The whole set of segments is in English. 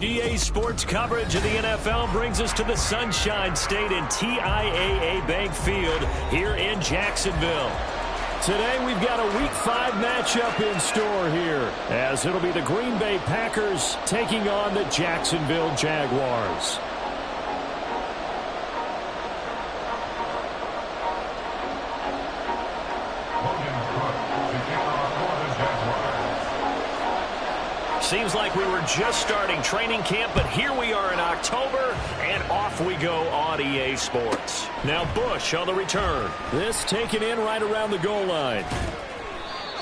EA Sports coverage of the NFL brings us to the Sunshine State and TIAA Bank Field here in Jacksonville. Today we've got a Week 5 matchup in store here, as it'll be the Green Bay Packers taking on the Jacksonville Jaguars. Seems like we were just starting training camp, but here we are in October, and off we go on EA Sports. Now Bush on the return. This taken in right around the goal line.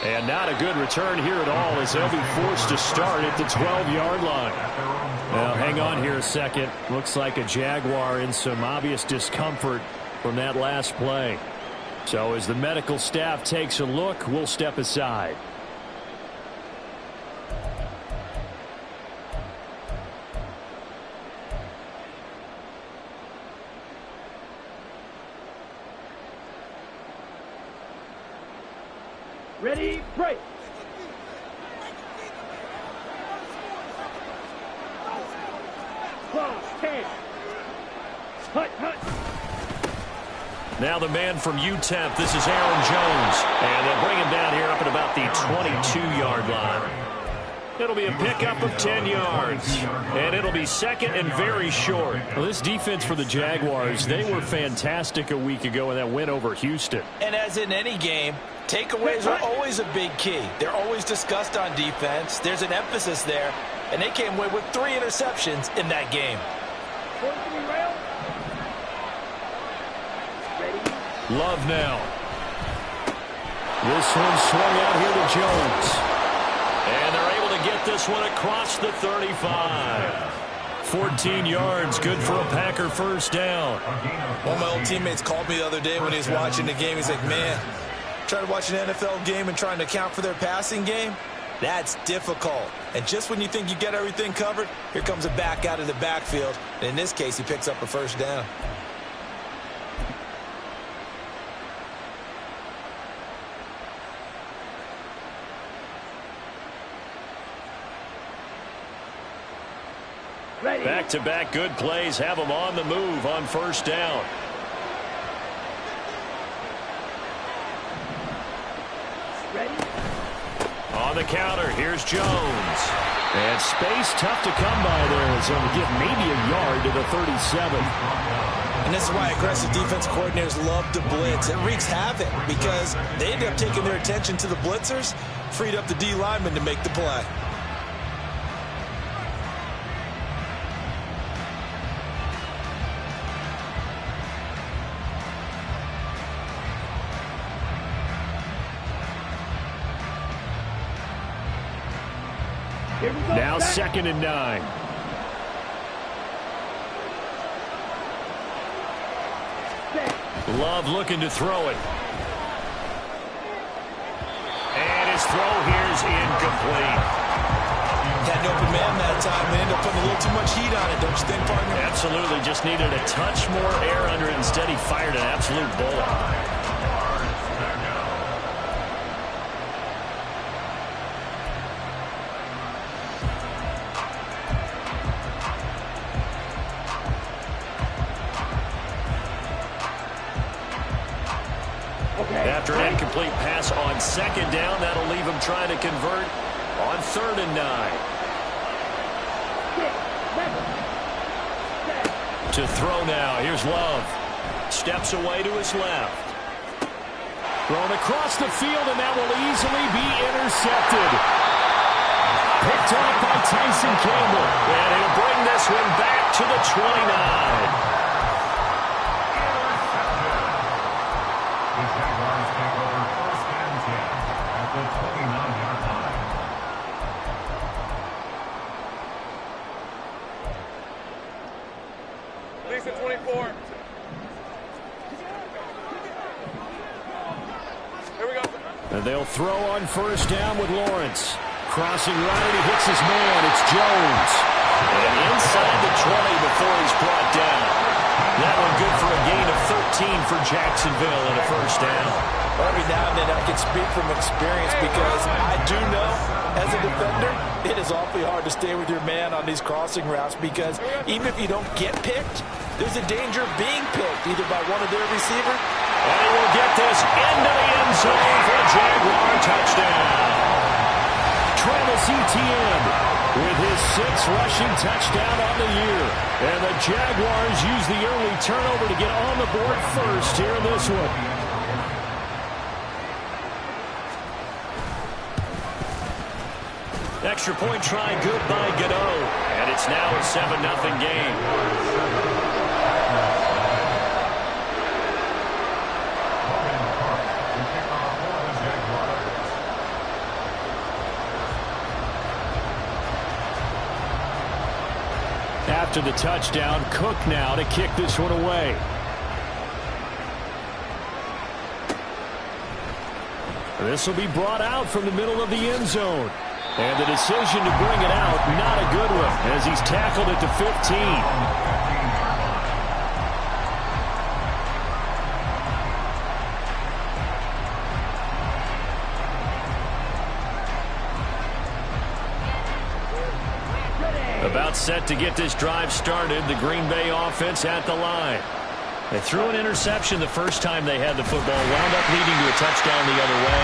And not a good return here at all, as they'll be forced to start at the 12-yard line. Now hang on here a second. Looks like a Jaguar in some obvious discomfort from that last play. So as the medical staff takes a look, we'll step aside. Ready, break. Cross, 10. Hut, hut. Now the man from UTEP, this is Aaron Jones. And they'll bring him down here up at about the 22-yard line. It'll be a pickup of 10 yards. And it'll be second and very short. Well, this defense for the Jaguars, they were fantastic a week ago in that win over Houston. And as in any game, takeaways are always a big key. They're always discussed on defense. There's an emphasis there. And they came away with 3 interceptions in that game. Love now. This one swung out here to Jones. And they're able to get this one across the 35. 14 yards, good for a Packer first down. One of my old teammates called me the other day when he was watching the game. He's like, man, trying to watch an NFL game and trying to account for their passing game, that's difficult. And just when you think you get everything covered, here comes a back out of the backfield. And in this case, he picks up a first down. Back-to-back good plays have them on the move on first down. Ready? On the counter, here's Jones. And space tough to come by there. So to give maybe a yard to the 37. And this is why aggressive defense coordinators love to blitz. It wreaks havoc because they end up taking their attention to the blitzers, freed up the D lineman to make the play. Now 2nd and 9. Love looking to throw it. And his throw here is incomplete. Had an open man that time. They ended up putting a little too much heat on it, don't you think, partner? Absolutely. Just needed a touch more air under it. Instead, he fired an absolute bullet. After an incomplete pass on 2nd down, that'll leave him trying to convert on 3rd and 9. To throw now. Here's Love. Steps away to his left. Thrown across the field, and that will easily be intercepted. Picked off by Tyson Campbell. And he'll bring this one back to the 29. And they'll throw on first down with Lawrence. Crossing right, he hits his man. It's Jones. And inside the 20 before he's brought down. That one good for a gain of 13 for Jacksonville and a first down. Every now and then I can speak from experience because I do know, as a defender, it is is awfully hard to stay with your man on these crossing routes because even if you don't get picked, there's a danger of being picked either by one of their receivers. And he will get this into the end zone for a Jaguar touchdown. Travis Etienne with his 6th rushing touchdown on the year. And the Jaguars use the early turnover to get on the board first here in this one. Extra point try good by Godot. And it's now a 7-0 game. After the touchdown, Cook now to kick this one away. This will be brought out from the middle of the end zone. And the decision to bring it out, not a good one, as he's tackled at the 15. About set to get this drive started, the Green Bay offense at the line. They threw an interception the first time they had the football, wound up leading to a touchdown the other way.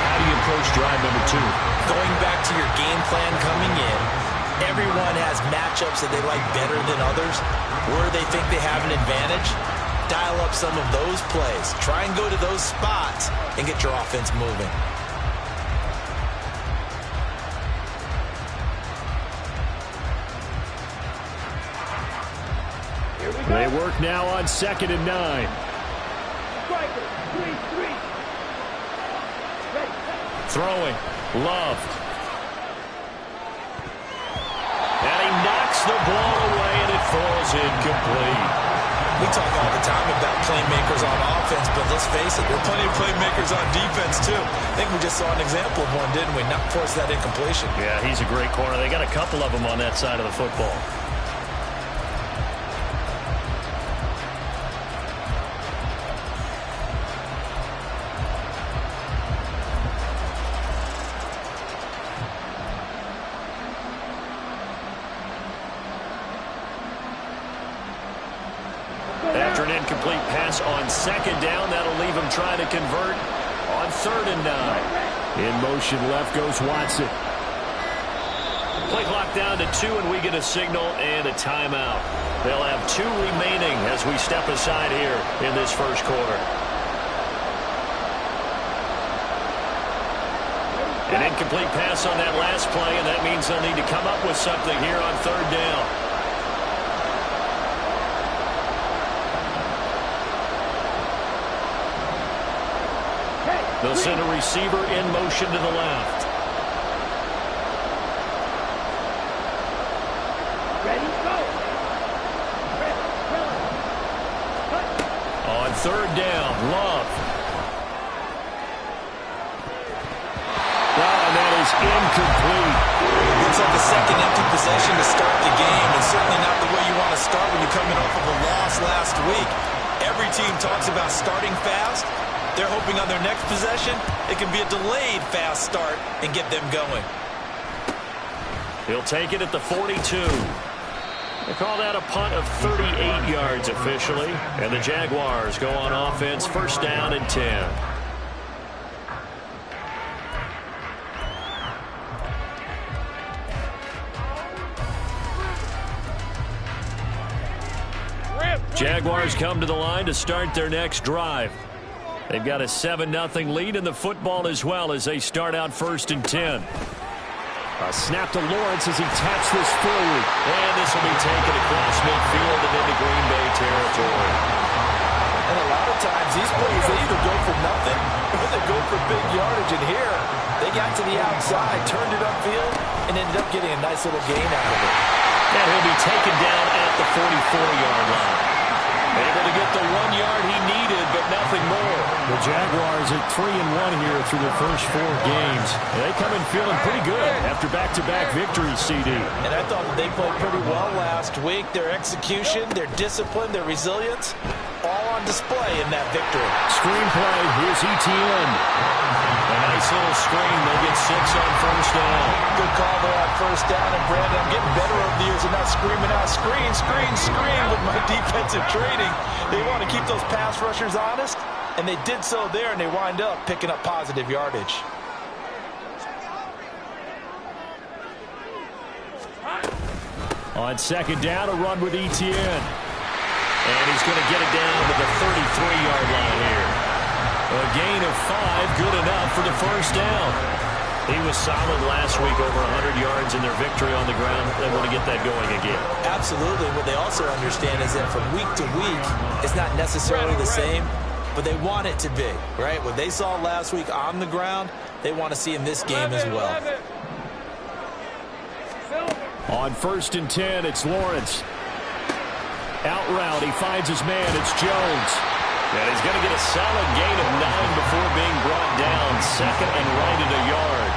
How do you approach drive number 2? Going back to your game plan coming in, everyone has matchups that they like better than others. Where they think they have an advantage, dial up some of those plays. Try and go to those spots and get your offense moving. They work now on 2nd and 9. Striker, 3-3. Ready. Throwing. Love. And he knocks the ball away, and it falls incomplete. We talk all the time about playmakers on offense, but let's face it, there are plenty of playmakers on defense, too. I think we just saw an example of one, didn't we? Not force that incompletion. Yeah, he's a great corner. They got a couple of them on that side of the football. After an incomplete pass on 2nd down, that'll leave him trying to convert on 3rd and 9. In motion left goes Watson. Play clock down to 2, and we get a signal and a timeout. They'll have 2 remaining as we step aside here in this first quarter. An incomplete pass on that last play, and that means they'll need to come up with something here on 3rd down. They'll send a receiver in motion to the left. Ready, go. On 3rd down, Love. And that is incomplete. Looks like a second empty possession to start the game, and certainly not the way you want to start when you're coming off of a loss last week. Every team talks about starting fast. They're hoping on their next possession, it can be a delayed fast start and get them going. He'll take it at the 42. They call that a punt of 38 yards officially. And the Jaguars go on offense, 1st down and 10. Jaguars come to the line to start their next drive. They've got a 7-0 lead in the football as well as they start out 1st and 10. A snap to Lawrence as he taps this forward. And this will be taken across midfield and into Green Bay territory. And a lot of times these plays, they either go for nothing or they go for big yardage. And here, they got to the outside, turned it upfield, and ended up getting a nice little gain out of it. And he'll be taken down at the 44-yard line. Able to get the 1 yard he needed, but nothing more. The Jaguars at 3-1 here through the first 4 games. They come in feeling pretty good after back-to-back victories, CD. And I thought that they played pretty well last week. Their execution, their discipline, their resilience, all on display in that victory. Screenplay, here's Etienne. A nice Nice little screen. They'll get 6 on first down. Good call there on first down. And, Brandon, I'm getting better over the years and not screaming out, screen, screen, screen with my defensive training. They want to keep those pass rushers honest, and they did so there, and they wind up picking up positive yardage. On second down, a run with Etienne. And he's going to get it down to the 33-yard line here. A gain of 5, good enough for the first down. He was solid last week, over 100 yards in their victory on the ground. They want to get that going again. Absolutely. What they also understand is that from week to week, it's not necessarily the same, but they want it to be, right? What they saw last week on the ground, they want to see in this game as well. On first and 10, it's Lawrence. Out route, he finds his man. It's Jones. And he's going to get a solid gain of 9 before being brought down. Second and right at a yard.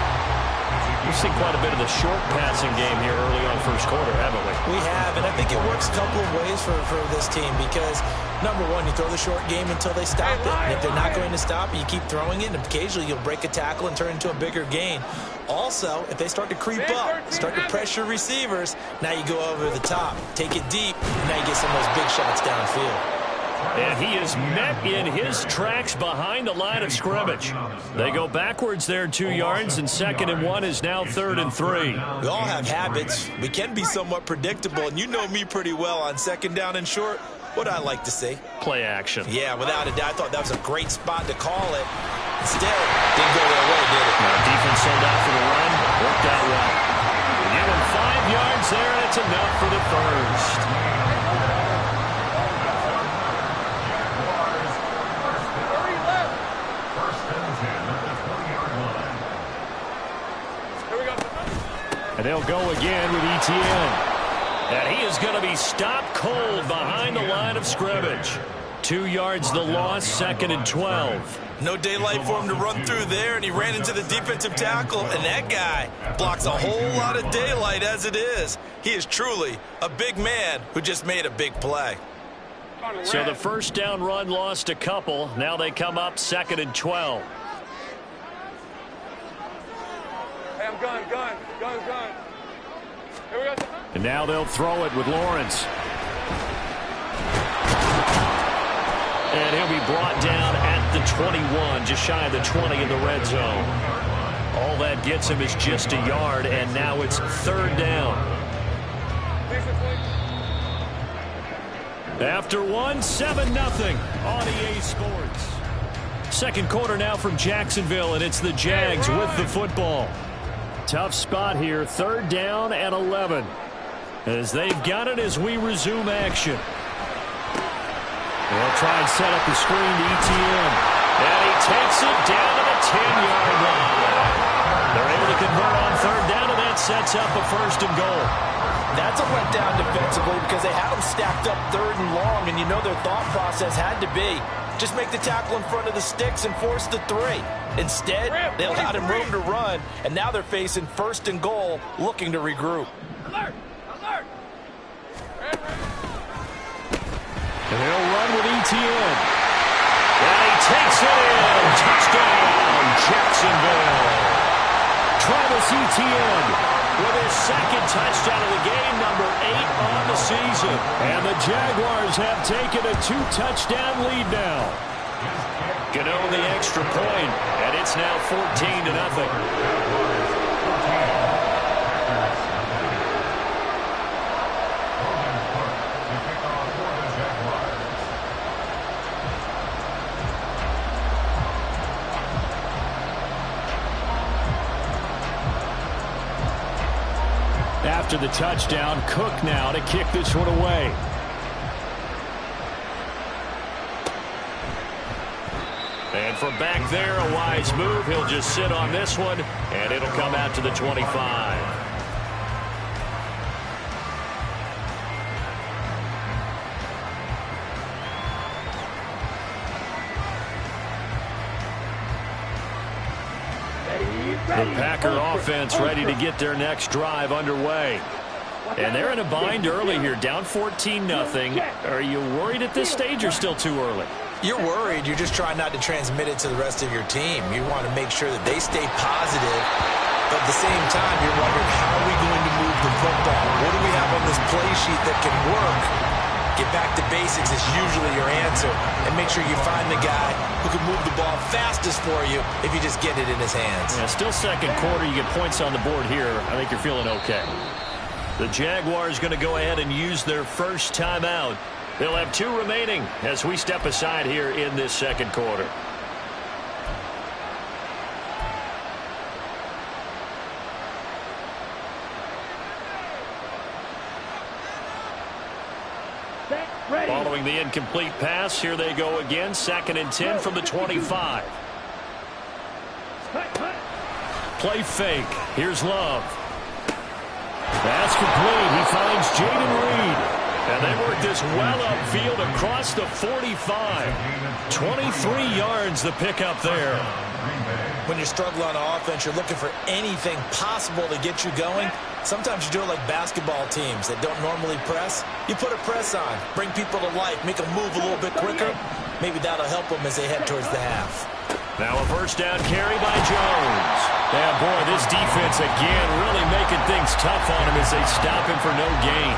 We've seen quite a bit of the short passing game here early on first quarter, haven't we? We have, and I think it works a couple of ways for this team because, number one, you throw the short game until they stop it. And if they're not going to stop it, you keep throwing it, and occasionally you'll break a tackle and turn it into a bigger gain. Also, if they start to creep up, start to pressure receivers, now you go over the top, take it deep, and now you get some of those big shots downfield. And he is met in his tracks behind the line of scrimmage. They go backwards there 2 yards, and second and 1 is now third and 3. We all have habits. We can be somewhat predictable, and you know me pretty well on second down and short. What I like to see? Play action. Yeah, without a doubt. I thought that was a great spot to call it. Instead, didn't go their way, did it? Now, defense sold out for the run. Worked out well. Give him 5 yards there, and it's enough for the first. And they'll go again with Etienne. And he is going to be stopped cold behind the line of scrimmage. 2 yards the loss, second and 12. No daylight for him to run through there, and he ran into the defensive tackle, and that guy blocks a whole lot of daylight as it is. He is truly a big man who just made a big play. So the first down run lost a couple. Now they come up second and 12. Hey, I'm gun. Here we go. And now they'll throw it with Lawrence. And he'll be brought down at the 21, just shy of the 20 in the red zone. All that gets him is just a yard, and now it's third down. After 7-0 on EA Sports. Second quarter now from Jacksonville, and it's the Jags with the football. Tough spot here, third down and 11. As they've got it as we resume action. They'll try and set up the screen to Etienne. And he takes it down to the 10-yard line. They're able to convert on third down, and that sets up a first and goal. That's a letdown defensively because they had them stacked up third and long, and you know their thought process had to be just make the tackle in front of the sticks and force the 3. Instead, they allowed him room to run, and now they're facing first and goal, looking to regroup. Alert! And they'll run with Etienne. And he takes it in. Touchdown, Jacksonville. Travis Etienne with his second touchdown of the game, number 8 on the season. And the Jaguars have taken a 2-touchdown lead now. Gano the extra point, and it's now 14-0. After the touchdown, Cook now to kick this one away. And from back there, a wise move. He'll just sit on this one, and it'll come out to the 25. The Packer offense ready to get their next drive underway. And they're in a bind early here, down 14-0. Are you worried at this stage or still too early? You're worried. You're just trying not to transmit it to the rest of your team. You want to make sure that they stay positive. But at the same time, you're wondering, how are we going to move the football? What do we have on this play sheet that can work? Get back to basics is usually your answer. And make sure you find the guy who can move the ball fastest for you if you just get it in his hands. Yeah, still second quarter. You get points on the board here. I think you're feeling okay. The Jaguars going to go ahead and use their first timeout. They'll have 2 remaining as we step aside here in this second quarter. Following the incomplete pass, here they go again. 2nd and 10 from the 25. Play fake. Here's Love. That's complete. He finds Jaden Reed. And they work this well upfield across the 45. 23 yards the pickup there. When you're struggling on offense, you're looking for anything possible to get you going. Sometimes you do it like basketball teams that don't normally press. You put a press on, bring people to life, make them move a little bit quicker. Maybe that'll help them as they head towards the half. Now a first down carry by Jones. Yeah, boy, this defense again really making things tough on him as they stop him for no gain.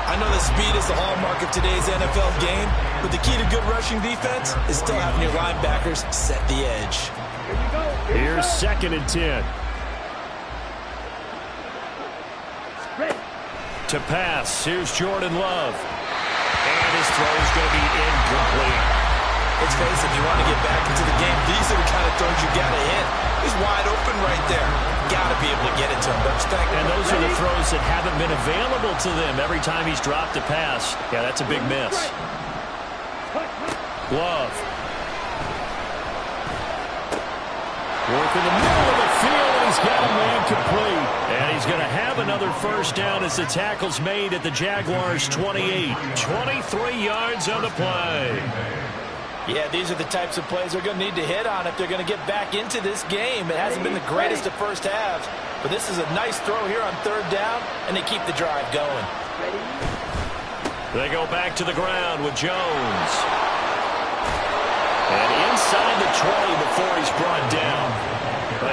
I know that speed is the hallmark of today's NFL game, but the key to good rushing defense is still having your linebackers set the edge. Here's 2nd and 10. To pass, here's Jordan Love. And his throw is going to be incomplete. Let's face it, if you want to get back into the game, these are the kind of throws you got to hit. He's wide open right there. Got to be able to get it to him, don't you think? And those are the throws that haven't been available to them every time he's dropped a pass. Yeah, that's a big miss. Love. Work in the middle of the field, and he's got a man complete. And he's going to have another first down as the tackle's made at the Jaguars' 28. 23 yards on the play. Yeah, these are the types of plays they're going to need to hit on if they're going to get back into this game. It hasn't been the greatest of first halves, but this is a nice throw here on 3rd down, and they keep the drive going. They go back to the ground with Jones. And inside the 20 before he's brought down.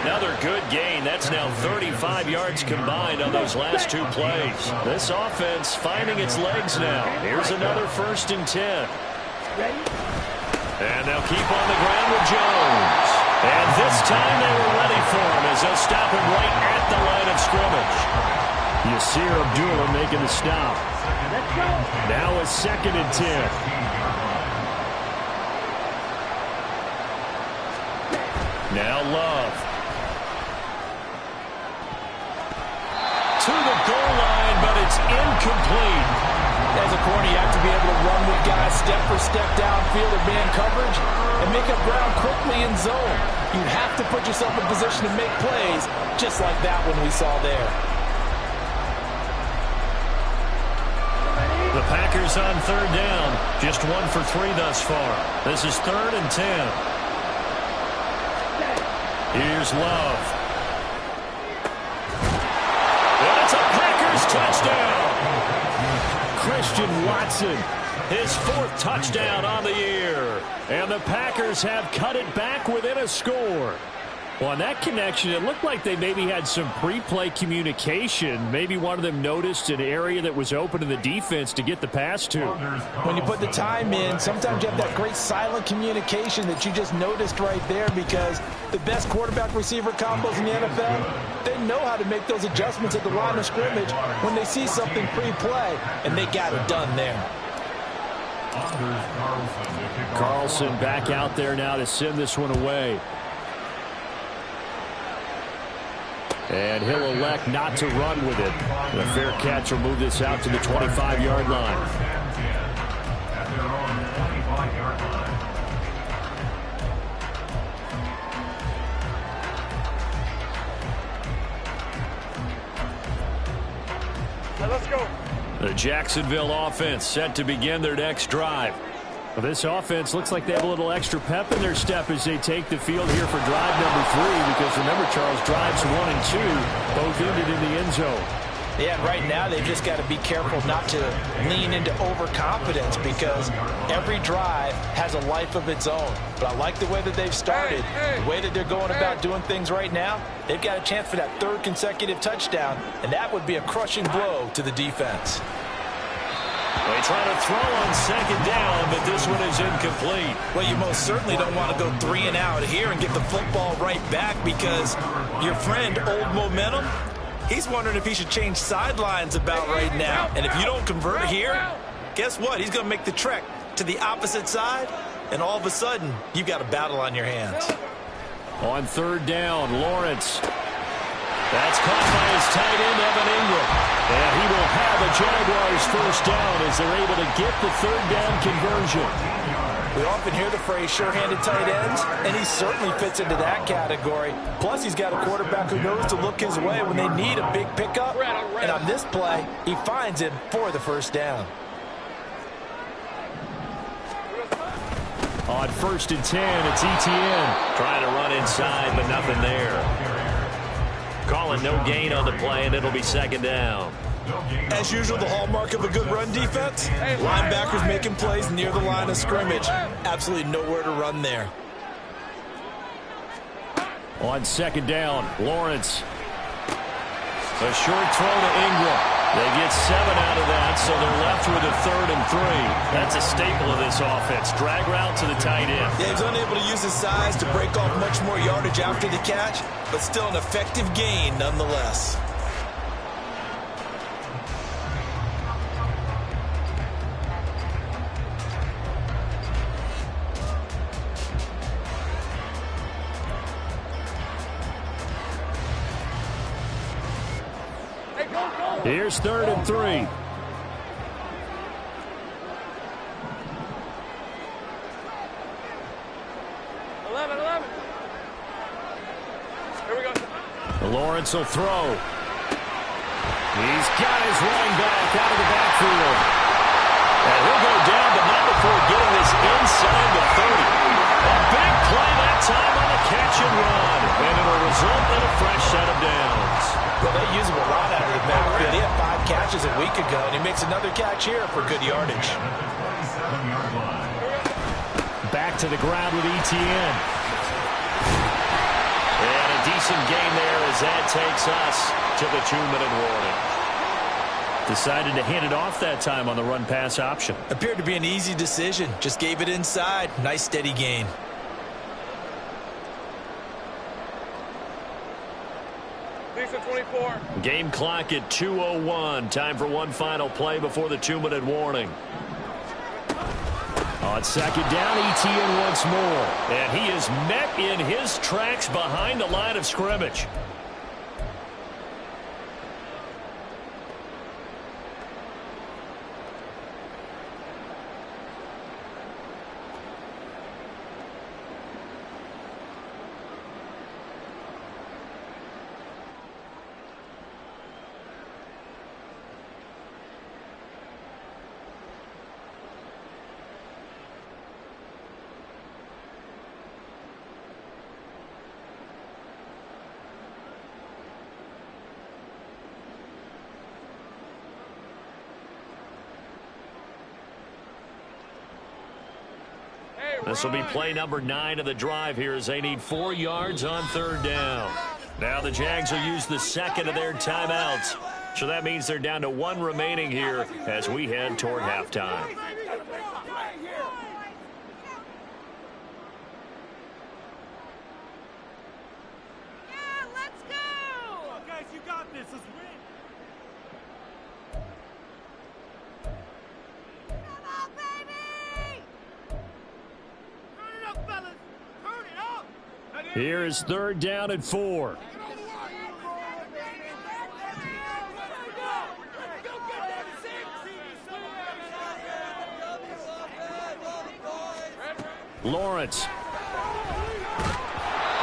Another good gain. That's now 35 yards combined on those last 2 plays. This offense finding its legs now. Here's another 1st and 10. And they'll keep on the ground with Jones. And this time they were ready for him as they'll stop him right at the line of scrimmage. Yasir Abdullah making the stop. Now a 2nd and 10. Now Love. To the goal line, but it's incomplete. As a corner, you have to be able to run with guys step for step downfield or man coverage and make up ground quickly in zone. You have to put yourself in position to make plays, just like that one we saw there. The Packers on 3rd down. Just 1 for 3 thus far. This is 3rd and 10. Here's Love. And it's a Packers touchdown. Christian Watson, his 4th touchdown on the year. And the Packers have cut it back within a score. Well, on that connection, it looked like they maybe had some pre-play communication. Maybe one of them noticed an area that was open to the defense to get the pass to. When you put the time in, sometimes you have that great silent communication that you just noticed right there, because the best quarterback-receiver combos in the NFL, they know how to make those adjustments at the line of scrimmage when they see something pre-play, and they got it done there. Carlson back out there now to send this one away. And he'll elect not to run with it. And a fair catch will move this out to the 25-yard line. Let's go. The Jacksonville offense set to begin their next drive. Well, this offense looks like they have a little extra pep in their step as they take the field here for drive number 3, because remember, Charles, drives 1 and 2 both ended in the end zone. Yeah, and right now they've just got to be careful not to lean into overconfidence because every drive has a life of its own. But I like the way that they've started, the way that they're going about doing things right now. They've got a chance for that 3rd consecutive touchdown, and that would be a crushing blow to the defense. They try to throw on 2nd down, but this one is incomplete. Well, you most certainly don't want to go 3 and out here and get the football right back because your friend, Old Momentum, he's wondering if he should change sidelines about right now. And if you don't convert here, guess what? He's going to make the trek to the opposite side, and all of a sudden, you've got a battle on your hands. On 3rd down, Lawrence. That's caught by his tight end, Evan Ingram. And he will have a Jaguars 1st down as they're able to get the 3rd down conversion. We often hear the phrase sure-handed tight ends, and he certainly fits into that category. Plus, he's got a quarterback who knows to look his way when they need a big pickup. And on this play, he finds him for the 1st down. On 1st and 10, it's Etienne. Trying to run inside, but nothing there. Calling no gain on the play, and it'll be 2nd down. As usual, the hallmark of a good run defense, linebackers making plays near the line of scrimmage. Absolutely nowhere to run there. On 2nd down, Lawrence. A short throw to Ingram. They get 7 out of that, so they're left with a 3rd and 3. That's a staple of this offense. Drag route to the tight end. Yeah, he's unable to use his size to break off much more yardage after the catch, but still an effective gain nonetheless. Here's 3rd and 3. 11, 11. Here we go. Lawrence will throw. He's got his running back out of the backfield. And he'll go down, but not before getting this inside the 30. A big play that time on the catch and run. And it'll result in a fresh set of downs. Well, they use him a lot out of the backfield. He had 5 catches a week ago, and he makes another catch here for good yardage. Back to the ground with Etienne. And a decent gain there as that takes us to the 2-minute warning. Decided to hand it off that time on the run-pass option. Appeared to be an easy decision. Just gave it inside. Nice, steady gain. Lisa 24. Game clock at 2:01. Time for one final play before the 2-minute warning. On 2nd down, Etienne once more. And he is met in his tracks behind the line of scrimmage. This will be play number 9 of the drive here as they need 4 yards on 3rd down. Now the Jags will use the 2nd of their timeouts. So that means they're down to 1 remaining here as we head toward halftime. Yeah, let's go! Guys, you got this. Let's win. Here is 3rd down and 4. Lawrence.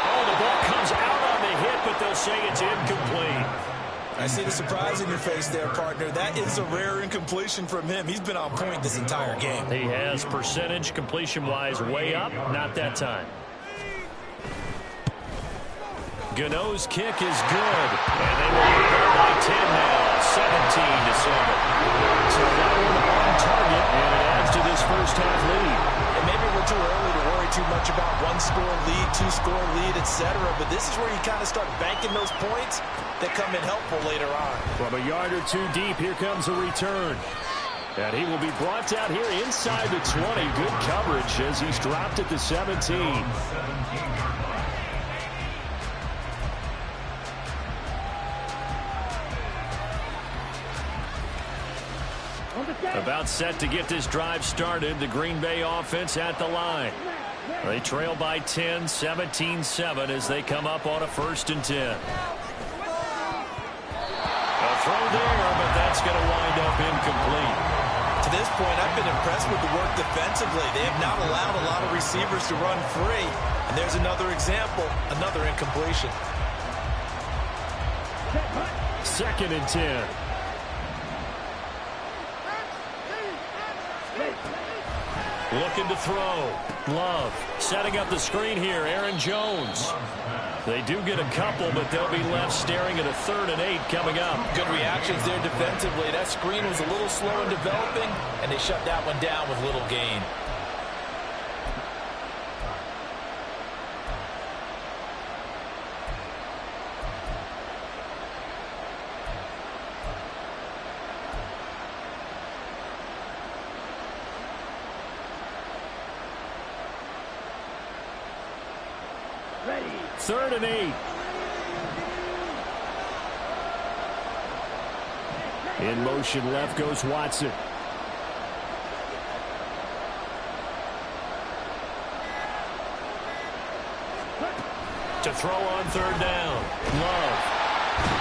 Oh, the ball comes out on the hit, but they'll say it's incomplete. I see the surprise in your face there, partner. That is a rare incompletion from him. He's been on point this entire game. He has percentage completion-wise way up. Not that time. Gano's kick is good. And they will lead by 10 now. too much about one-score lead, two-score lead, etc. But this is where you kind of start banking those points that come in helpful later on. From a yard or two deep, here comes a return. And he will be brought down here inside the 20. Good coverage as he's dropped at the 17. About set to get this drive started. The Green Bay offense at the line. They trail by 10, 17-7 as they come up on a 1st and 10. A throw there, but that's going to wind up incomplete. To this point, I've been impressed with the work defensively. They have not allowed a lot of receivers to run free. And there's another example, another incompletion. 2nd and 10. Looking to throw. Love setting up the screen here. Aaron Jones. They do get a couple, but they'll be left staring at a 3rd and 8 coming up. Good reactions there defensively. That screen was a little slow in developing, and they shut that one down with little gain. Ready. 3rd and 8. In motion left goes Watson. To throw on 3rd down. Love.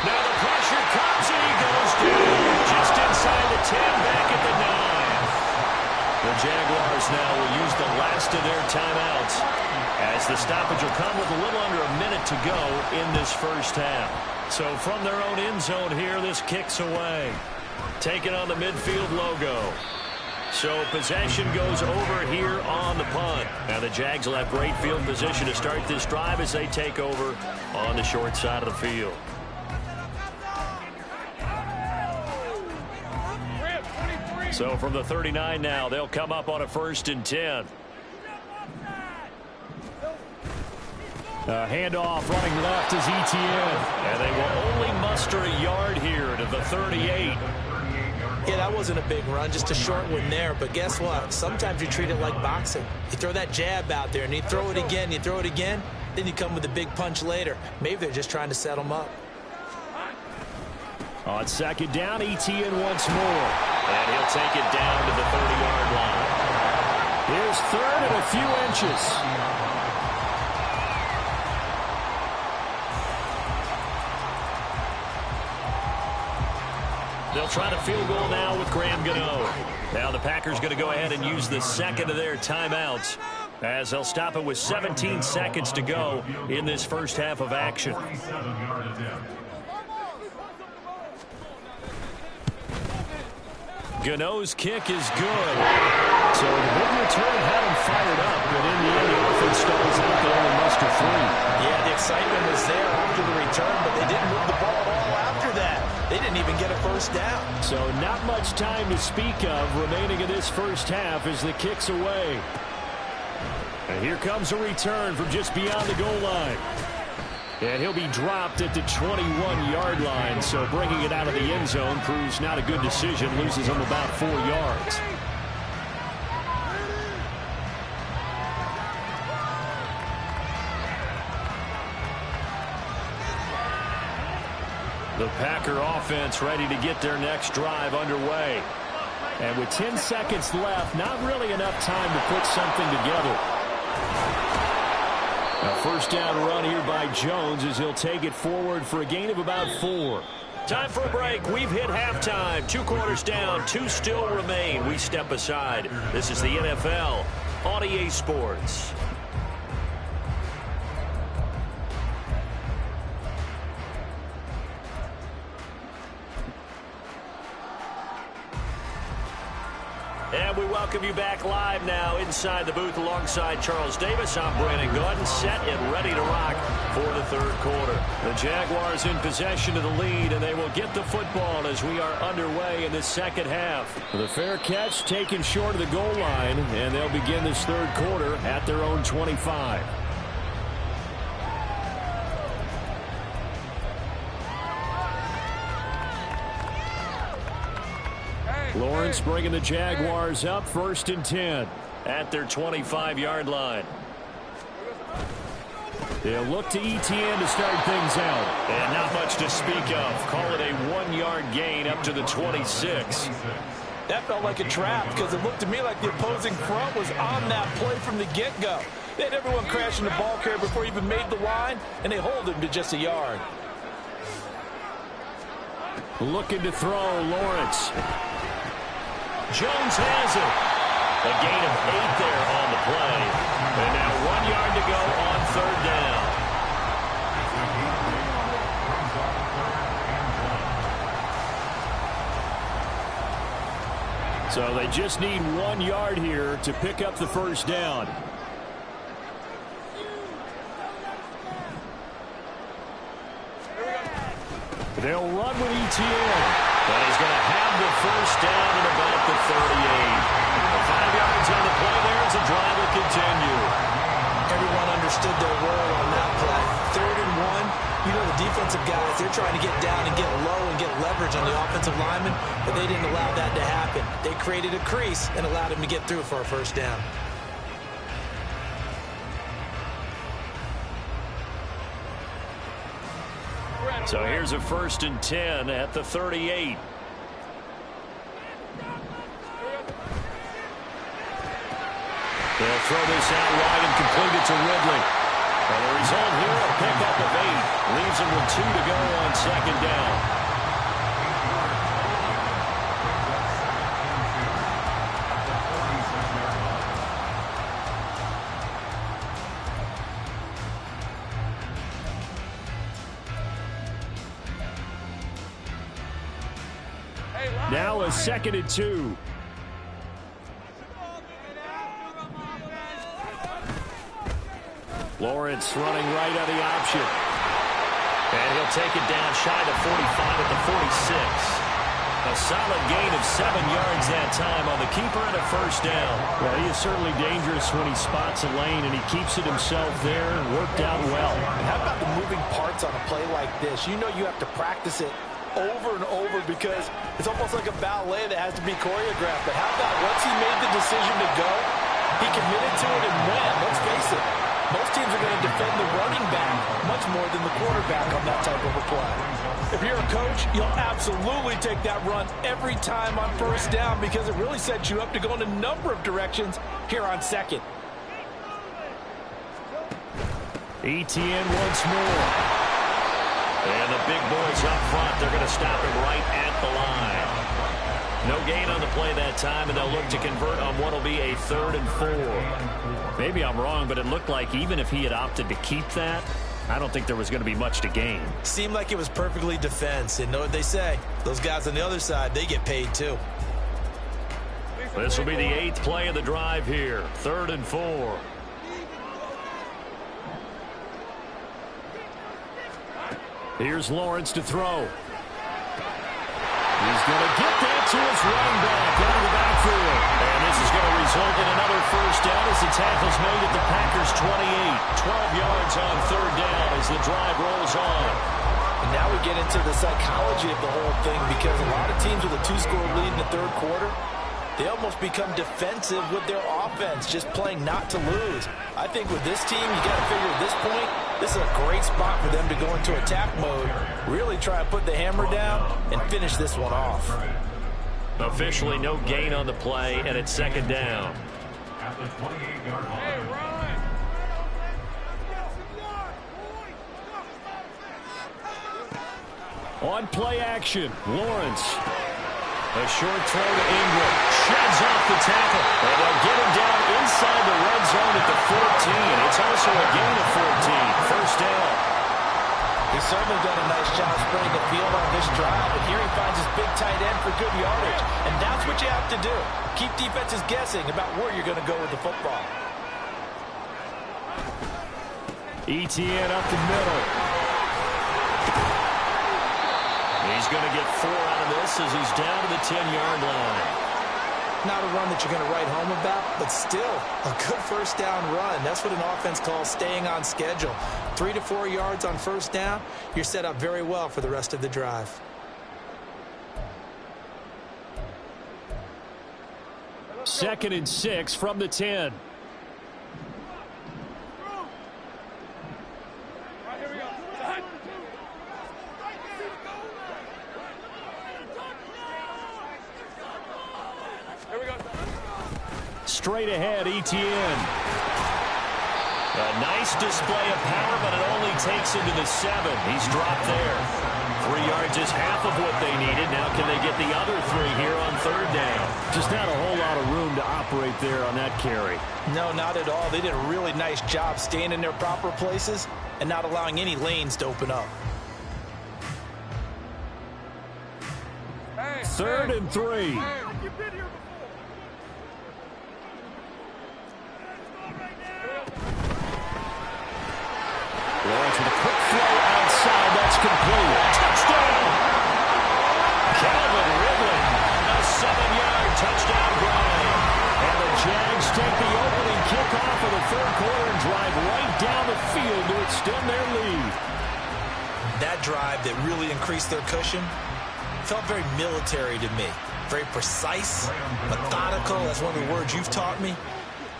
Now the pressure comes and he goes down. Just inside the 10, back at the 9. The Jaguars now will use the last of their timeouts as the stoppage will come with a little under a minute to go in this 1st half. So from their own end zone here, this kicks away. Taking on the midfield logo. So possession goes over here on the punt. Now the Jags will have great field position to start this drive as they take over on the short side of the field. So from the 39 now, they'll come up on a 1st and 10. Handoff running left is Etienne. And they will only muster a yard here to the 38. Yeah, that wasn't a big run, just a short one there. But guess what? Sometimes you treat it like boxing. You throw that jab out there, and you throw it again, then you come with a big punch later. Maybe they're just trying to set them up. On 2nd down, Etienne once more. And he'll take it down to the 30-yard line. Here's 3rd and a few inches. They'll try to field goal now with Graham Gano. Now the Packers going to go ahead and use the 2nd of their timeouts as they'll stop it with 17 seconds to go in this 1st half of action. Gano's kick is good. So the big return had him fired up, but in the end the offense stalls out there and muster 3. Yeah, the excitement was there after the return, but they didn't move the ball at all after that. They didn't even get a 1st down. So not much time to speak of remaining in this 1st half as the kick's away. And here comes a return from just beyond the goal line. And he'll be dropped at the 21-yard line, so bringing it out of the end zone proves not a good decision. Loses him about 4 yards. The Packer offense ready to get their next drive underway. And with 10 seconds left, not really enough time to put something together. A 1st down run here by Jones as he'll take it forward for a gain of about 4. Time for a break. We've hit halftime. 2 quarters down. 2 still remain. We step aside. This is the NFL on EA Sports. And we welcome you back live now inside the booth alongside Charles Davis. I'm Brandon Gaudin, set and ready to rock for the third quarter. The Jaguars in possession of the lead, and they will get the football as we are underway in the second half. The fair catch taken short of the goal line, and they'll begin this third quarter at their own 25. Lawrence bringing the Jaguars up, 1st and 10 at their 25-yard line. They'll look to ETN to start things out. And not much to speak of. Call it a 1-yard gain up to the 26. That felt like a trap because it looked to me like the opposing front was on that play from the get-go. They had everyone crashing the ball carrier before he even made the line, and they hold him to just a yard. Looking to throw, Lawrence. Jones has it. A gain of 8 there on the play. And now 1 yard to go on third down. So they just need 1 yard here to pick up the first down. They'll run with ETN. But he's going to have the first down at about the 38. 5 yards on the play there as the drive will continue. Everyone understood their role on that play. 3rd and 1. You know the defensive guys, they're trying to get down and get low and get leverage on the offensive lineman, but they didn't allow that to happen. They created a crease and allowed him to get through for a first down. So here's a 1st and 10 at the 38. They'll throw this out wide and complete it to Ridley. And the result here, a pickup of 8. Leaves him with 2 to go on second down. Now a 2nd and 2. Lawrence running right on the option. And he'll take it down shy of 45 at the 46. A solid gain of 7 yards that time on the keeper and a first down. Well, he is certainly dangerous when he spots a lane, and he keeps it himself there and worked out well. And how about the moving parts on a play like this? You know you have to practice it over and over because it's almost like a ballet that has to be choreographed. But how about once he made the decision to go, he committed to it and went. Let's face it, most teams are going to defend the running back much more than the quarterback on that type of a play. If you're a coach, you'll absolutely take that run every time on first down because it really sets you up to go in a number of directions here on second. ETN once more. And the big boys up front, they're going to stop him right at the line. No gain on the play that time, and they'll look to convert on what will be a 3rd and 4. Maybe I'm wrong, but it looked like even if he had opted to keep that, I don't think there was going to be much to gain. Seemed like it was perfectly defense. And know what they say? Those guys on the other side, they get paid too. This will be the 8th play of the drive here. 3rd and 4. Here's Lawrence to throw. He's going to get that to his running back out of the backfield. And this is going to result in another first down as the tackle's made at the Packers' 28. 12 yards on 3rd down as the drive rolls on. And now we get into the psychology of the whole thing because a lot of teams with a 2-score lead in the 3rd quarter, they almost become defensive with their offense, just playing not to lose. I think with this team, you got to figure at this point, this is a great spot for them to go into attack mode, really try to put the hammer down and finish this one off. Officially no gain on the play, and it's 2nd down. On play action, Lawrence. A short throw to Ingram. Sheds off the tackle. And they'll get him down inside the red zone at the 14. It's also a gain of 14. First down. He's certainly done a nice job spreading the field on this drive. And here he finds his big tight end for for good yardage. And that's what you have to do. Keep defenses guessing about where you're going to go with the football. ETN up the middle. He's going to get 4 out of this as he's down to the 10-yard line. Not a run that you're going to write home about, but still a good first down run. That's what an offense calls staying on schedule. 3 to 4 yards on first down, you're set up very well for the rest of the drive. Second and 6 from the 10. Straight ahead, ETN. A nice display of power, but it only takes him to the 7. He's dropped there. 3 yards is half of what they needed. Now can they get the other 3 here on third down? Just not a whole lot of room to operate there on that carry. No, not at all. They did a really nice job staying in their proper places and not allowing any lanes to open up. Third and 3. Lawrence with a quick throw outside. That's complete. Touchdown! Calvin Ridley. A 7-yard touchdown drive. And the Jags take the opening kickoff of the third quarter and drive right down the field to extend their lead. That drive that really increased their cushion felt very military to me. Very precise, methodical. That's one of the words you've taught me.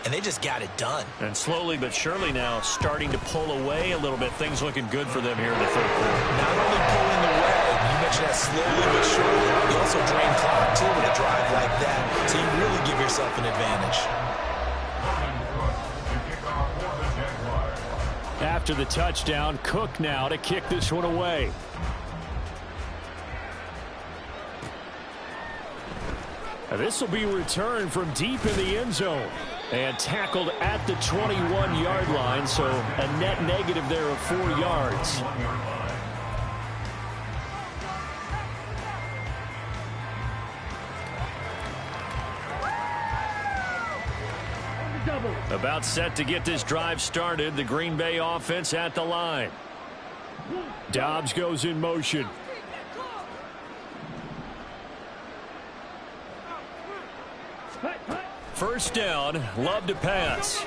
And they just got it done. And slowly but surely now starting to pull away a little bit. Things looking good for them here in the third quarter. Not only pulling away, you mentioned that slowly but surely, you also drain clock too with a drive like that. So you really give yourself an advantage. After the touchdown, Cook now to kick this one away. This will be returned from deep in the end zone. And tackled at the 21-yard line, so a net negative there of 4 yards. About set to get this drive started. The Green Bay offense at the line. Dobbs goes in motion. First down, Love to pass.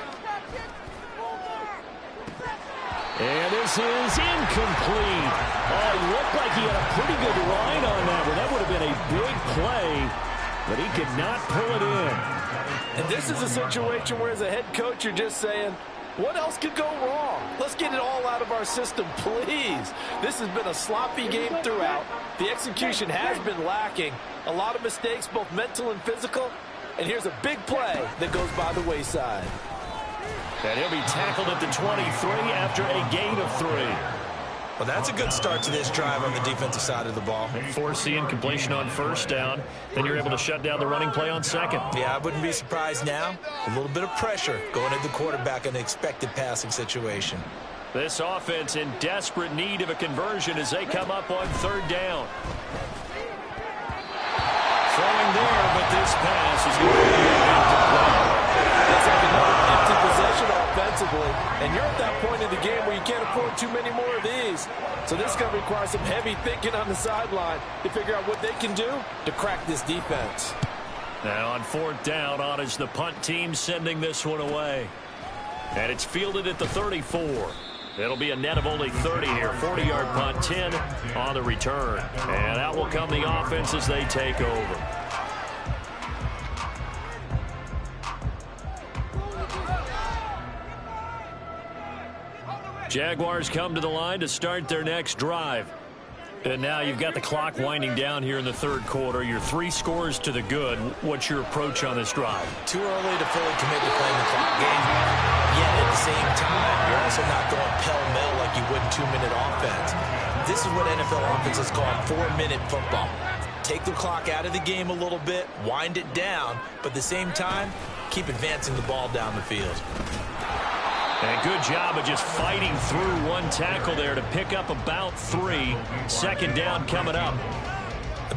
And this is incomplete. Oh, it looked like he had a pretty good line on that one. That would have been a big play, but he could not pull it in. And this is a situation where as a head coach you're just saying, what else could go wrong? Let's get it all out of our system, please. This has been a sloppy game throughout. The execution has been lacking. A lot of mistakes, both mental and physical. And here's a big play that goes by the wayside. And he'll be tackled at the 23 after a gain of 3. Well, that's a good start to this drive on the defensive side of the ball. Force the incompletion on first down. Then you're able to shut down the running play on second. Yeah, I wouldn't be surprised now. A little bit of pressure going at the quarterback in an expected passing situation. This offense in desperate need of a conversion as they come up on third down. Throwing there, but this pass is going to be incomplete. That's like another empty possession offensively, and you're at that point in the game where you can't afford too many more of these. So this is going to require some heavy thinking on the sideline to figure out what they can do to crack this defense. Now on fourth down, on is the punt team sending this one away. And it's fielded at the 34. It'll be a net of only 30 here. 40-yard punt, 10 on the return. And out will come the offense as they take over. Jaguars come to the line to start their next drive. And now you've got the clock winding down here in the third quarter. You're 3 scores to the good. What's your approach on this drive? Too early to fully commit to playing the clock game. Yet at the same time, you're also not going pell-mell like you would in 2-minute offense. This is what NFL offenses call 4-minute football. Take the clock out of the game a little bit, wind it down, but at the same time, keep advancing the ball down the field. And good job of just fighting through one tackle there to pick up about 3. Second down coming up.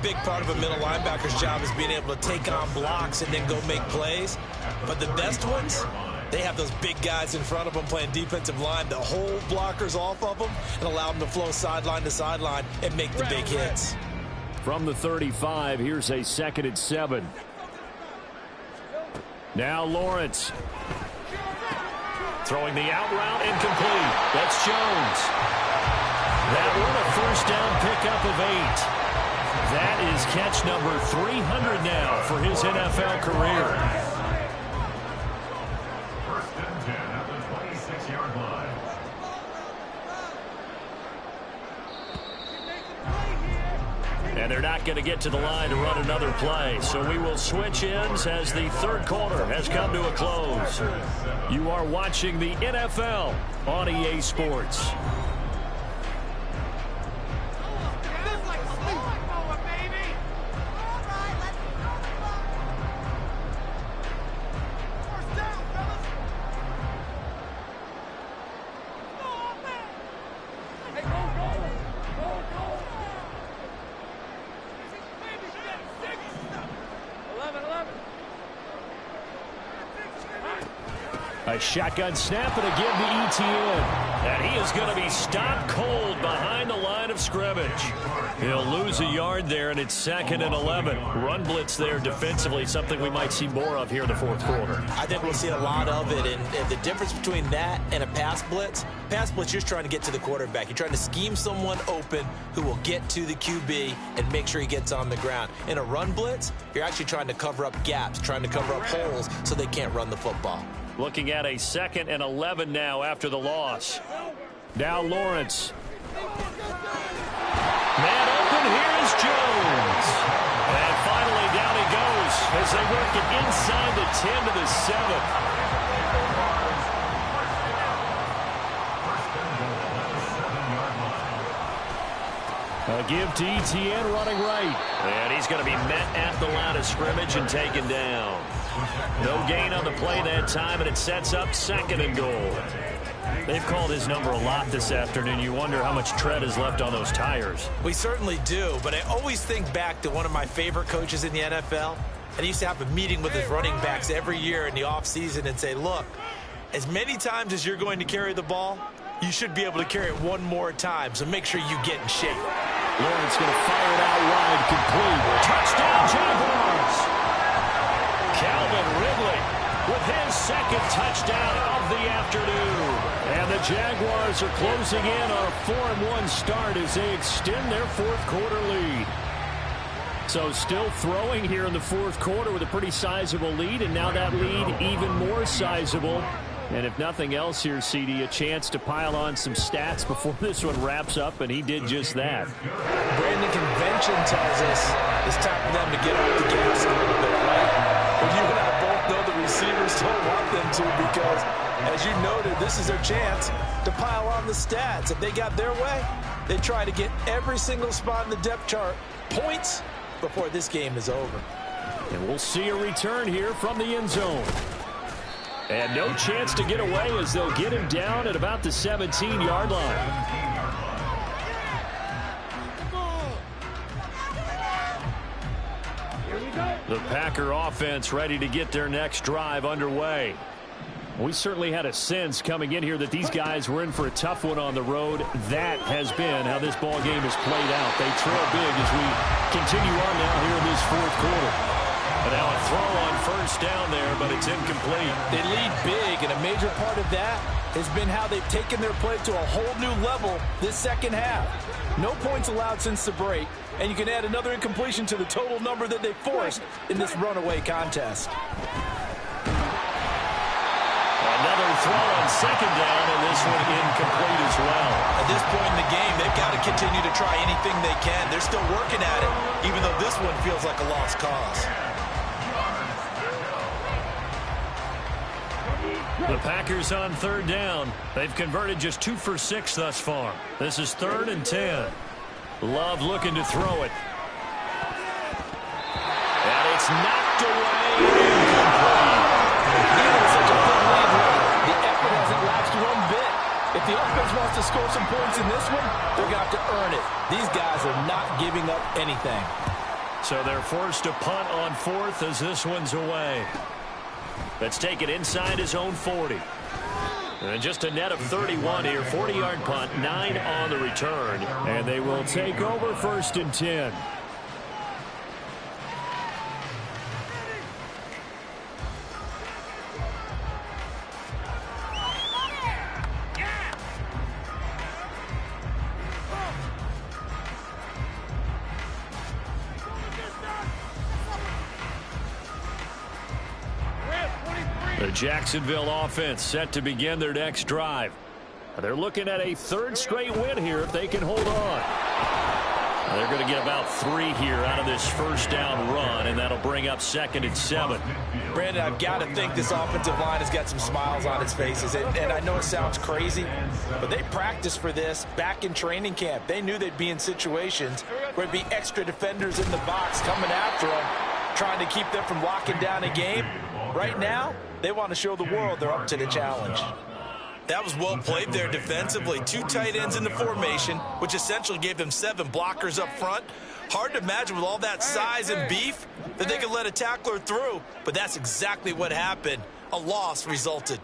big part of a middle linebacker's job is being able to take on blocks and then go make plays. But the best ones, they have those big guys in front of them playing defensive line that hold blockers off of them and allow them to flow sideline to sideline and make the big hits. From the 35, here's a 2nd and 7. Now Lawrence. Throwing the out route incomplete. That's Jones. That one a first down pickup of 8. That is catch number 300 now for his NFL career. First and 10 at the 26-yard line. And they're not going to get to the line to run another play. So we will switch ends as the third quarter has come to a close. You are watching the NFL on EA Sports. A shotgun snap and a give to Etienne. And he is going to be stopped cold behind the line of scrimmage. He'll lose a yard there, and it's 2nd and 11. Run blitz there defensively, something we might see more of here in the fourth quarter. I think we'll see a lot of it, and the difference between that and a pass blitz, you're just trying to get to the quarterback. You're trying to scheme someone open who will get to the QB and make sure he gets on the ground. In a run blitz, you're actually trying to cover up gaps, trying to cover up holes so they can't run the football. Looking at a 2nd and 11 now after the loss. Now Lawrence. Man open, here is Jones. And finally down he goes as they work it inside the 10 to the 7. A give to Etienne running right. And he's going to be met at the line of scrimmage and taken down. No gain on the play that time, and it sets up 2nd and goal. They've called his number a lot this afternoon. You wonder how much tread is left on those tires. We certainly do, but I always think back to one of my favorite coaches in the NFL. And he used to have a meeting with his running backs every year in the offseason and say, look, as many times as you're going to carry the ball, you should be able to carry it one more time, so make sure you get in shape. Lawrence going to fire it out wide, complete. Touchdown, Jaguars! Calvin Ridley with his 2nd touchdown of the afternoon. And the Jaguars are closing in on a 4-1 start as they extend their fourth quarter lead. So still throwing here in the fourth quarter with a pretty sizable lead, and now that lead even more sizable. And if nothing else here, CD, a chance to pile on some stats before this one wraps up, and he did just that. Brandon, convention tells us it's time for them to get off the gas a little bit, right? But you and I both know the receivers don't want them to because, as you noted, this is their chance to pile on the stats. If they got their way, they try to get every single spot in the depth chart points before this game is over. And we'll see a return here from the end zone. And no chance to get away as they'll get him down at about the 17-yard line. The Packer offense ready to get their next drive underway. We certainly had a sense coming in here that these guys were in for a tough one on the road. That has been how this ball game has played out. They trail big as we continue on now here in this fourth quarter. And now a throw on first down there, but it's incomplete. They lead big, and a major part of that has been how they've taken their play to a whole new level this second half. No points allowed since the break, and you can add another incompletion to the total number that they forced in this runaway contest. Another throw on second down, and this one incomplete as well. At this point in the game, they've got to continue to try anything they can. They're still working at it, even though this one feels like a lost cause. The Packers on third down. They've converted just 2 for 6 thus far. This is 3rd and 10. Love looking to throw it. And it's knocked away. Incomplete. Even with such a big lead run, the effort hasn't lapsed one bit. If the offense wants to score some points in this one, they're going to have to earn it. These guys are not giving up anything. So they're forced to punt on fourth as this one's away. Let's take it inside his own 40. And just a net of 31 here. 40-yard punt, 9 on the return. And they will take over 1st and 10. The Jacksonville offense set to begin their next drive. They're looking at a 3rd straight win here if they can hold on. They're going to get about 3 here out of this 1st down run, and that'll bring up 2nd and 7. Brandon, I've got to think this offensive line has got some smiles on its faces. And I know it sounds crazy, but they practiced for this back in training camp. They knew they'd be in situations where there'd be extra defenders in the box coming after them, trying to keep them from locking down a game. Right now, they want to show the world they're up to the challenge. That was well played there defensively. 2 tight ends in the formation, which essentially gave them 7 blockers up front. Hard to imagine with all that size and beef that they could let a tackler through, but that's exactly what happened. A loss resulted.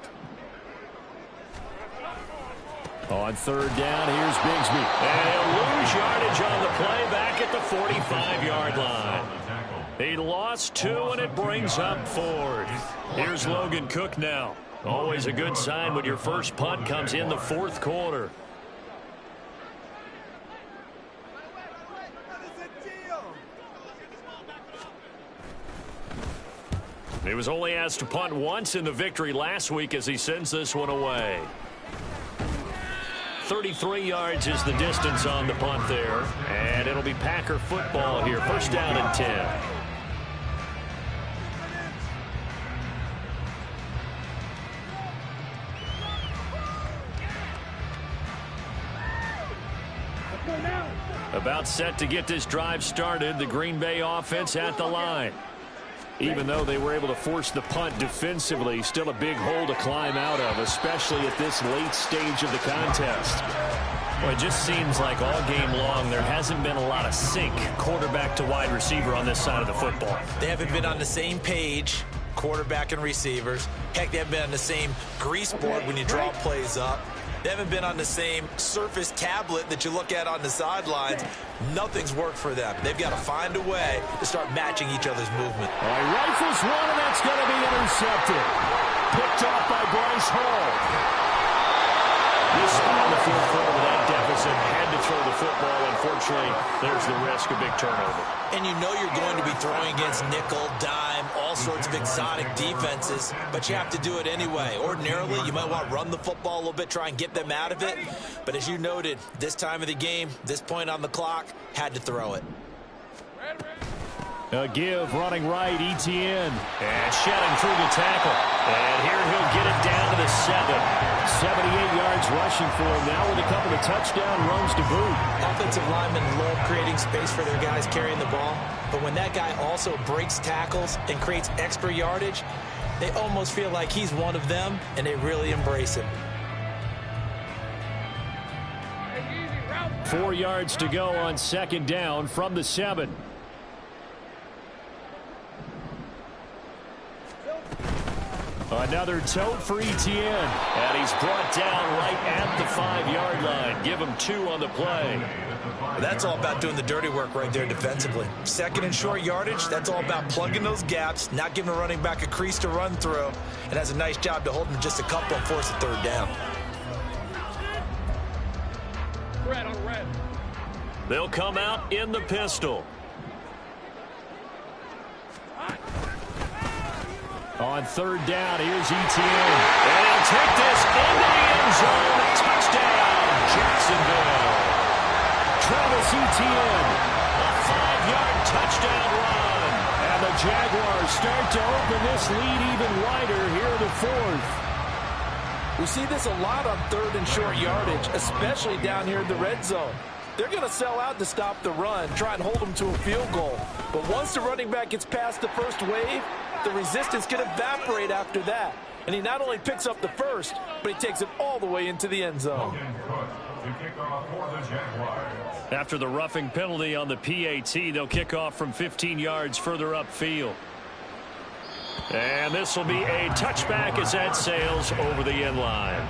On 3rd down, here's Bigsby. And he'll lose yardage on the play back at the 45-yard line. He lost 2, and it brings up 4th. Here's Logan Cook now. Always a good sign when your first punt comes in the 4th quarter. He was only asked to punt once in the victory last week as he sends this one away. 33 yards is the distance on the punt there. And it'll be Packer football here. 1st down and 10. About set to get this drive started. The Green Bay offense at the line. Even though they were able to force the punt defensively, still a big hole to climb out of, especially at this late stage of the contest. Well, it just seems like all game long there hasn't been a lot of sync quarterback to wide receiver on this side of the football. They haven't been on the same page, quarterback and receivers. Heck, they haven't been on the same grease board when you draw plays up. They haven't been on the same Surface tablet that you look at on the sidelines. Nothing's worked for them. They've got to find a way to start matching each other's movement. All right, rifles one, and that's going to be intercepted. Picked off by Bryce Hall. This on the 4th quarter with that deficit, had to throw the football. Unfortunately, there's the risk of big turnover. And you know you're going to be throwing against nickel, dime, all sorts of exotic defenses, but you have to do it anyway. Ordinarily, you might want to run the football a little bit, try and get them out of it. But as you noted, this time of the game, this point on the clock, had to throw it. A give running right, Etienne. And shedding through the tackle. And here he'll get it down to the 7. 78 yards rushing for him now with a couple of touchdown runs to boot. Offensive linemen love creating space for their guys carrying the ball. But when that guy also breaks tackles and creates extra yardage, they almost feel like he's one of them, and they really embrace him. 4 yards to go on 2nd down from the 7. Another tote for Etienne. And he's brought down right at the 5-yard line. Give him 2 on the play. That's all about doing the dirty work right there defensively. 2nd and short yardage, that's all about plugging those gaps, not giving a running back a crease to run through. And has a nice job to hold him just a couple and force a 3rd down. Red on red. They'll come out in the pistol. On 3rd down, here's Etienne. And he'll take this into the end zone. Touchdown, Jacksonville. Travis Etienne, a 5-yard touchdown run. And the Jaguars start to open this lead even wider here in the 4th. We see this a lot on 3rd and short yardage, especially down here in the red zone. They're going to sell out to stop the run, try and hold them to a field goal. But once the running back gets past the first wave, the resistance can evaporate after that. And he not only picks up the first, but he takes it all the way into the end zone. Logan Cook to kick off for the Jaguars. After the roughing penalty on the PAT, they'll kick off from 15 yards further upfield. And this will be a touchback as that sails over the end line.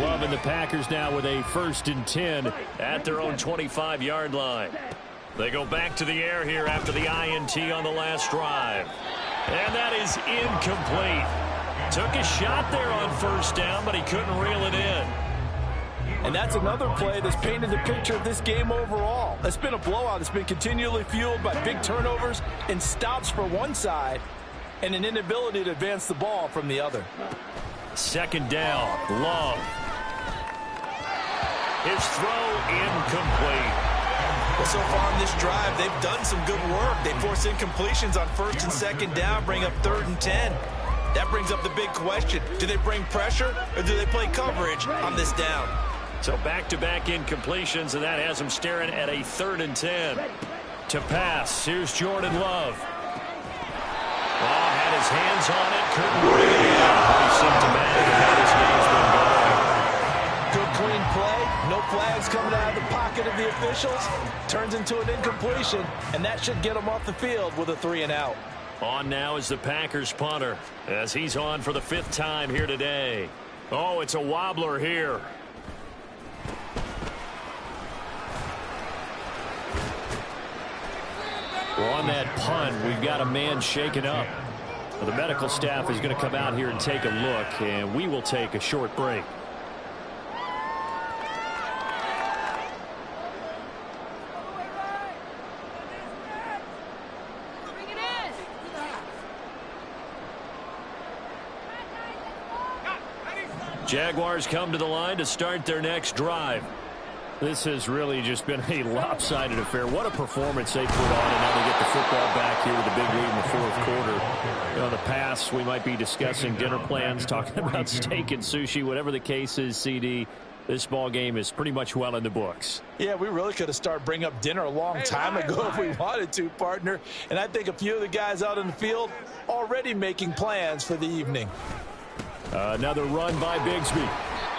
Love and the Packers now with a 1st and 10 at their own 25-yard line. They go back to the air here after the INT on the last drive. And that is incomplete. Took a shot there on 1st down, but he couldn't reel it in. And that's another play that's painted the picture of this game overall. It's been a blowout. It's been continually fueled by big turnovers and stops for one side and an inability to advance the ball from the other. 2nd down, Love. His throw incomplete. Well, so far in this drive, they've done some good work. They force incompletions on 1st and 2nd down, bring up 3rd and 10. That brings up the big question. Do they bring pressure or do they play coverage on this down? So back-to-back incompletions, and that has him staring at a 3rd and 10. To pass, here's Jordan Love. Oh, had his hands on it, couldn't bring it in. Pretty symptomatic of how this game's been going. Good clean play, no flags coming out of the pocket of the officials. Turns into an incompletion, and that should get him off the field with a 3 and out. On now is the Packers punter, as he's on for the 5th time here today. Oh, it's a wobbler here. Well, on that punt, we've got a man shaken up. Well, the medical staff is going to come out here and take a look, and we will take a short break. Jaguars come to the line to start their next drive. This has really just been a lopsided affair. What a performance they put on, and now they get the football back here with a big lead in the 4th quarter. You know, in the past, we might be discussing dinner plans, talking about steak and sushi, whatever the case is, CD. This ball game is pretty much well in the books. Yeah, we really could have started bringing up dinner a long time ago if we wanted to, partner. And I think a few of the guys out in the field already making plans for the evening. Another run by Bigsby.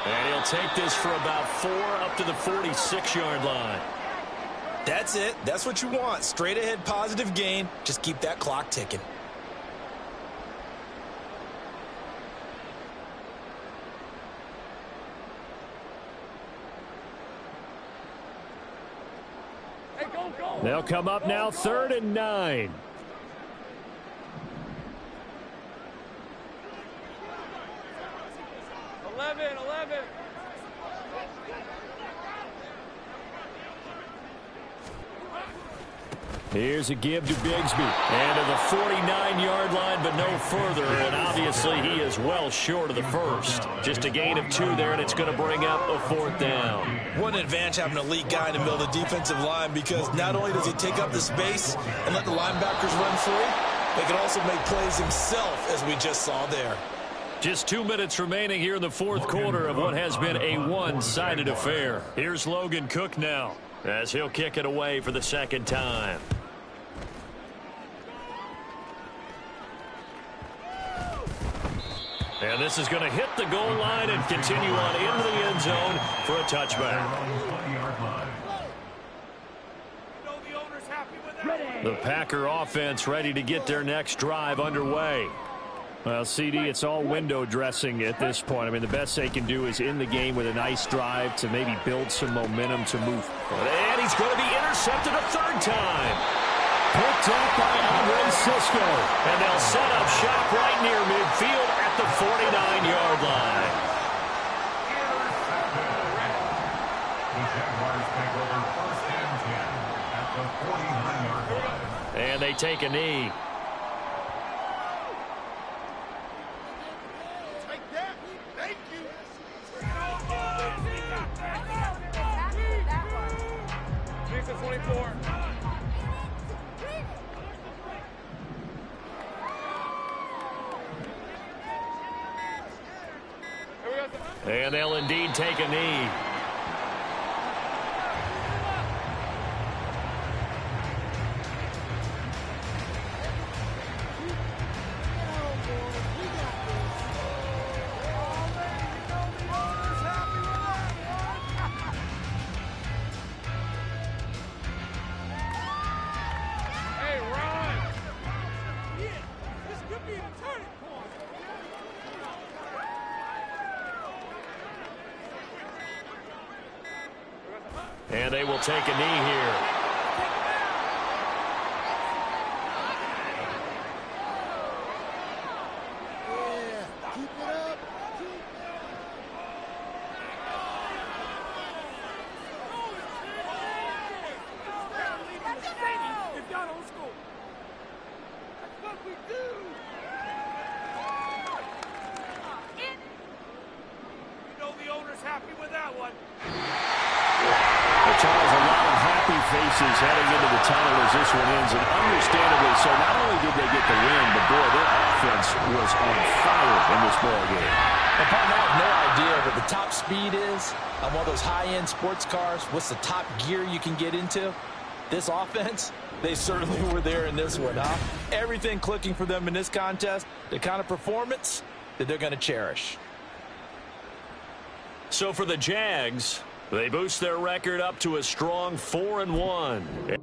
And he'll take this for about 4 up to the 46-yard line. That's it. That's what you want. Straight ahead positive gain. Just keep that clock ticking. Hey, go. They'll come up now 3rd and 9. Here's a give to Bigsby. And to the 49-yard line, but no further. And obviously he is well short of the 1st. Just a gain of 2 there, and it's going to bring up a 4th down. What an advantage having an elite guy in the middle of the defensive line, because not only does he take up the space and let the linebackers run free, but he can also make plays himself, as we just saw there. Just 2 minutes remaining here in the 4th quarter of what has been a one-sided affair. Here's Logan Cook now, as he'll kick it away for the 2nd time. And this is going to hit the goal line and continue on into the end zone for a touchback. The Packer offense ready to get their next drive underway. Well, CD, it's all window dressing at this point. I mean, the best they can do is in the game with a nice drive to maybe build some momentum to move. And he's going to be intercepted a 3rd time. Picked up by Andre Cisco. And they'll set up shop right near midfield at the 49-yard line. The Jaguars take over 1st and 10 at the 49-yard line. And they take a knee. Thank you. Lisa 24. And they'll indeed take a knee. And they will take a knee here. Happy with that one. Charles, a lot of happy faces heading into the tunnel as this one ends, and understandably so. Not only did they get the win, but boy, their offense was on fire in this ball game. And Paul, I have no idea what the top speed is on one of those high-end sports cars. What's the top gear you can get into? This offense, they certainly were there in this one, huh? Everything clicking for them in this contest, the kind of performance that they're going to cherish. So for the Jags, they boost their record up to a strong 4-1.